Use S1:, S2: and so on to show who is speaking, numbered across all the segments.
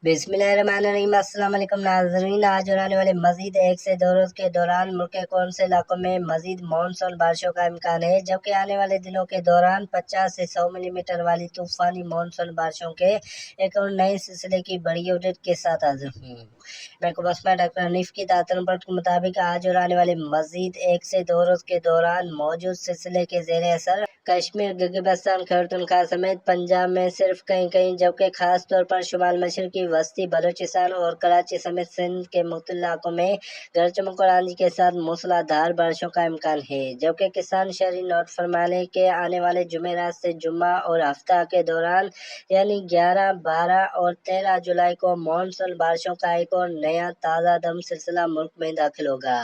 S1: बिस्मिल्लाहिर्रहमानिर्रहीम। अस्सलाम वालेकुम नाज़रीन, आज और आने वाले मजीद 1 से 2 रोज के दौरान मुल्क के कौन से इलाकों में मजीद मानसून बारिशों का इम्कान है, जबकि आने वाले दिनों के दौरान 50 से 100 मिलीमीटर वाली तूफानी मानसून बारिशों के एक और नए सिलसिले की बड़ी अपडेट के साथ हाजिर हूँ। मैं डॉक्टर हनीफ की दातन रिपोर्ट के मुताबिक आज और आने वाले मजीद 1 से 2 रोज के दौरान मौजूद सिलसिले के जेर असर कश्मीर, गिलगित-बल्तिस्तान, खैबर पख्तूनख्वा समेत पंजाब में सिर्फ कहीं कहीं, जबकि खास तौर पर शुमाल मशरकी वस्ती बलूचिस्तान और कराची समेत सिंध के मुख्तलिफ इलाकों में गरज चमक और आंधी के साथ मूसलाधार बारिशों का इम्कान है। जबकि किसान शहरी नोट फरमा लें कि आने वाले जुमेरात से जुम्मा और हफ्ता के दौरान यानी 11, 12 और 13 जुलाई को मानसून बारिशों का एक और नया ताज़ा दम सिलसिला मुल्क में दाखिल होगा,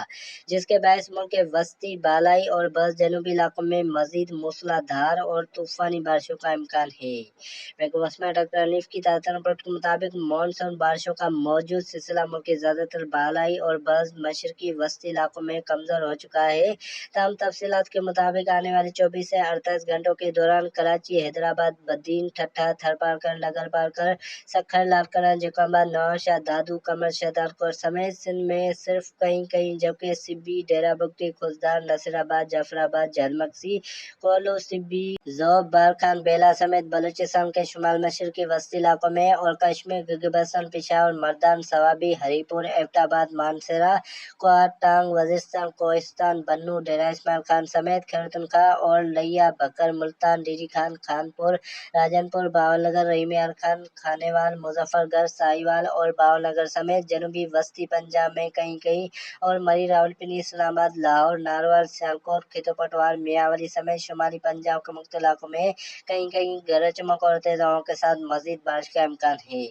S1: जिसके बायस मुल्क के वस्ती, बालाई और बस जनूबी इलाकों में मजीद मूसलाधार और तूफानी बारिशों का इम्कान है। डॉक्टर हनीफ की ताज़ा रिपोर्ट के मुताबिक मानसून बारिशों का मौजूद सिलसिला मुल्क के ज्यादातर बालाई और बस मशरकी वस्ती इलाकों में कमजोर हो चुका है। तमाम तफसीलात के मुताबिक आने वाले 24 से 48 घंटों के दौरान कराची, हैदराबाद, बद्दीन, ठट्ठा, थरपारकर, नगर पारकर, सखर, लालकना, जैकोबाद, नवाबशाह, दादू, कमर, शहदादपुर समेत सिंध में सिर्फ कहीं कहीं, जबकि सिब्बी, डेरा बुगटी, खुजदार, नसीराबाद, जाफराबाद, झलमक्सी, कोलो, सिब्बी, ज़ोब, बारखान, बेला समेत बलूचिस्तान के शुमाल मशरकी वस्ती इलाकों में और कश्मीर, गिलगित-बल्तिस्तान, पेशावर, मर्दान, सवाबी, हरीपुर, एबटाबाद, मानसरा, क्वार, टांग, वजीरिस्तान, कोहिस्तान, बन्नू, डेरा इस्माइल खान समेत खैबर पख्तूनख्वा और लिया, बकर, मुल्तान, डीडी खान, खानपुर, राजनपुर, बावलनगर, रहीमियार खान, खानेवाल, मुजफ्फरगढ़, साहिवाल और बावलनगर समेत जनूबी वस्ती पंजाब में कहीं कहीं और मरी, रावलपिंडी, इस्लामाबाद, लाहौर, नारवाल, सियालकोट, खितो-पटवार, मियांवाली समेत शुमाली पंजाब के मुख्तलिफ इलाकों में कहीं कहीं गरज चमक और तेज हवाओं के साथ मजीद बारिश का इम्कान है।